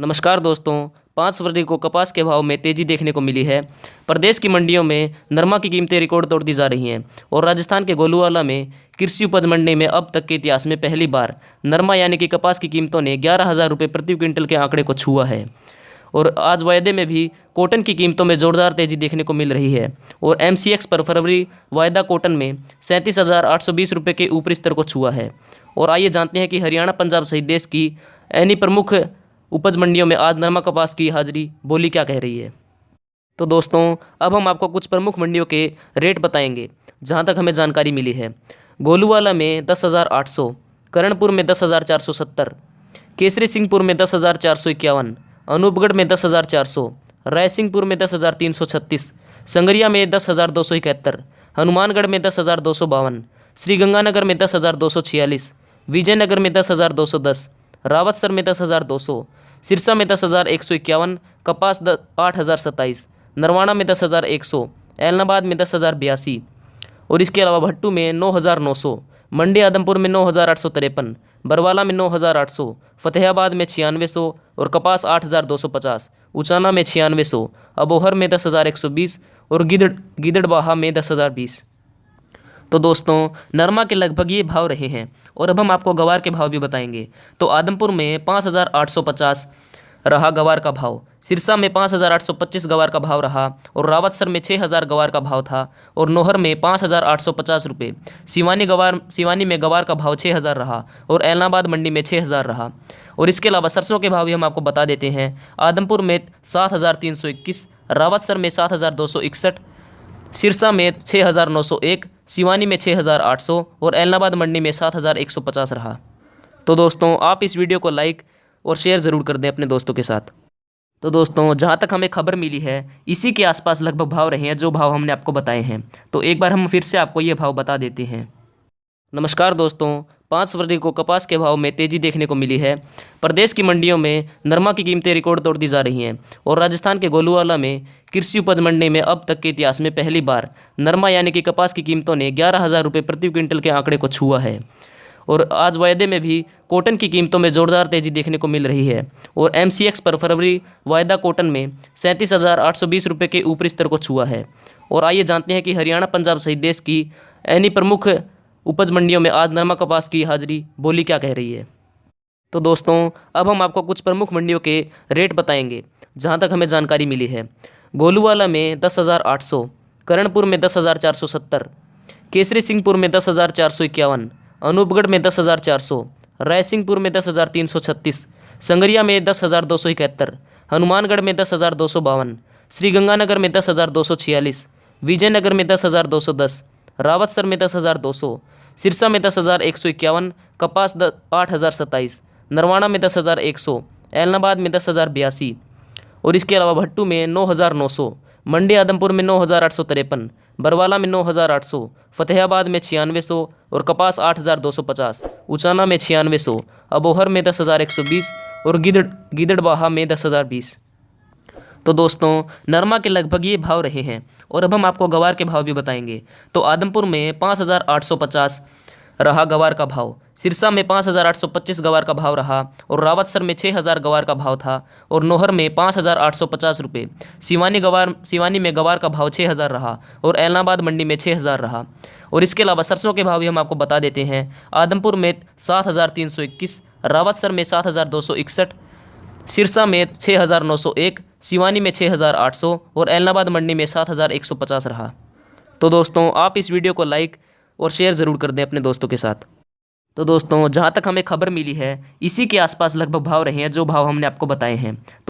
नमस्कार दोस्तों। 5 फरवरी को कपास के भाव में तेजी देखने को मिली है। प्रदेश की मंडियों में नरमा की कीमतें रिकॉर्ड तोड़ती जा रही हैं और राजस्थान के गोलूवाला में कृषि उपज मंडी में अब तक के इतिहास में पहली बार नरमा यानी कि कपास की कीमतों ने 11,000 रुपये प्रति क्विंटल के आंकड़े को छुआ है। और आज वायदे में भी कॉटन की कीमतों में जोरदार तेजी देखने को मिल रही है और MCX पर फरवरी वायदा कॉटन में 37,820 रुपये के ऊपरी स्तर को छुआ है। और आइए जानते हैं कि हरियाणा, पंजाब सहित देश की अन्य प्रमुख उपज मंडियों में आज नरमा कपास की हाजिरी बोली क्या कह रही है। तो दोस्तों, अब हम आपको कुछ प्रमुख मंडियों के रेट बताएंगे जहां तक हमें जानकारी मिली है। गोलूवाला में 10,800, करणपुर में 10,470, केसरी सिंहपुर में 10,451, अनूपगढ़ में 10,400, रायसिंहपुर में 10,336, संगरिया में 10,271, हनुमानगढ़ में 10,252, श्रीगंगानगर में 10,246, विजयनगर में 10,210, रावतसर में 10,200, सिरसा में 10,151, कपास 8,027, नरवाना में 10,100, ऐलनाबाद में 10,082 और इसके अलावा भट्टू में 9,900, मंडी आदमपुर में 9,853, बरवाला में 9,800, फतेहाबाद में 9,600 और कपास 8,250, उचाना में 9,600, अबोहर में 10,120 और गिदड़बाहा में 10,020। तो दोस्तों, नरमा के लगभग ये भाव रहे हैं और अब हम आपको गवार के भाव भी बताएंगे। तो आदमपुर में 5,850 रहा गवार का भाव, सिरसा में 5,825 गवार का भाव रहा और रावतसर में 6,000 गवार का भाव था और नोहर में 5,850 रुपये। सिवानी में गवार का भाव 6,000 रहा और ऐलनाबाद मंडी में 6,000 रहा। और इसके अलावा सरसों के भाव भी हम आपको बता देते हैं। आदमपुर में 7,321, रावतसर में 7,261, सिरसा में 6,901, सिवानी में 6,800 और ऐलनाबाद मंडी में 7,150 रहा। तो दोस्तों, आप इस वीडियो को लाइक और शेयर ज़रूर कर दें अपने दोस्तों के साथ। तो दोस्तों, जहां तक हमें खबर मिली है इसी के आसपास लगभग भाव रहे हैं जो भाव हमने आपको बताए हैं। तो एक बार हम फिर से आपको ये भाव बता देते हैं। नमस्कार दोस्तों, 5 फरवरी को कपास के भाव में तेज़ी देखने को मिली है। प्रदेश की मंडियों में नरमा की कीमतें रिकॉर्ड तोड़ती जा रही हैं और राजस्थान के गोलूवाला में कृषि उपज मंडी में अब तक के इतिहास में पहली बार नरमा यानी कि कपास की कीमतों ने 11,000 रुपये प्रति क्विंटल के आंकड़े को छुआ है। और आज वायदे में भी कॉटन की कीमतों में जोरदार तेजी देखने को मिल रही है और MCX पर फरवरी वायदा कॉटन में 37,820 रुपये के ऊपरी स्तर को छुआ है। और आइए जानते हैं कि हरियाणा, पंजाब सहित देश की अन्य प्रमुख उपज मंडियों में आज नरमा कपास की हाजिरी बोली क्या कह रही है। तो दोस्तों, अब हम आपको कुछ प्रमुख मंडियों के रेट बताएंगे जहां तक हमें जानकारी मिली है। गोलूवाला में 10,800, करणपुर में 10,470, केसरी सिंहपुर में 10,451, अनूपगढ़ में 10,400, रायसिंहपुर में 10,336, संगरिया में 10,271, हनुमानगढ़ में 10,252, श्रीगंगानगर में 10,246, विजयनगर में 10,210, रावतसर में 10,200, सिरसा में 10,151, कपास 8,027, नरवाना में 10,100, ऐलनाबाद में 10,082 और इसके अलावा भट्टू में 9,900, मंडी आदमपुर में 9,853, बरवाला में 9,800, फतेहाबाद में 9,600 और कपास 8,250, उचाना में 9,600, अबोहर में 10,120 और गिदड़बाहा में 10,020। तो दोस्तों, नरमा के लगभग ये भाव रहे हैं और अब हम आपको गवार के भाव भी बताएंगे। तो आदमपुर में 5,850 रहा गवार का भाव, सिरसा में 5,825 गवार का भाव रहा और रावतसर में 6,000 गवार का भाव था और नोहर में 5,850 रुपये। सिवानी में गवार का भाव 6,000 रहा और ऐलनाबाद मंडी में 6,000 रहा। और इसके अलावा सरसों के भाव भी हम आपको बता देते हैं। आदमपुर में 7,321, रावतसर में 7,261, सिरसा में 6,901, सिवानी में 6,800 और ऐलनाबाद मंडी में 7,150 रहा। तो दोस्तों, आप इस वीडियो को लाइक और शेयर ज़रूर कर दें अपने दोस्तों के साथ। तो दोस्तों, जहां तक हमें खबर मिली है इसी के आसपास लगभग भाव रहे हैं जो भाव हमने आपको बताए हैं।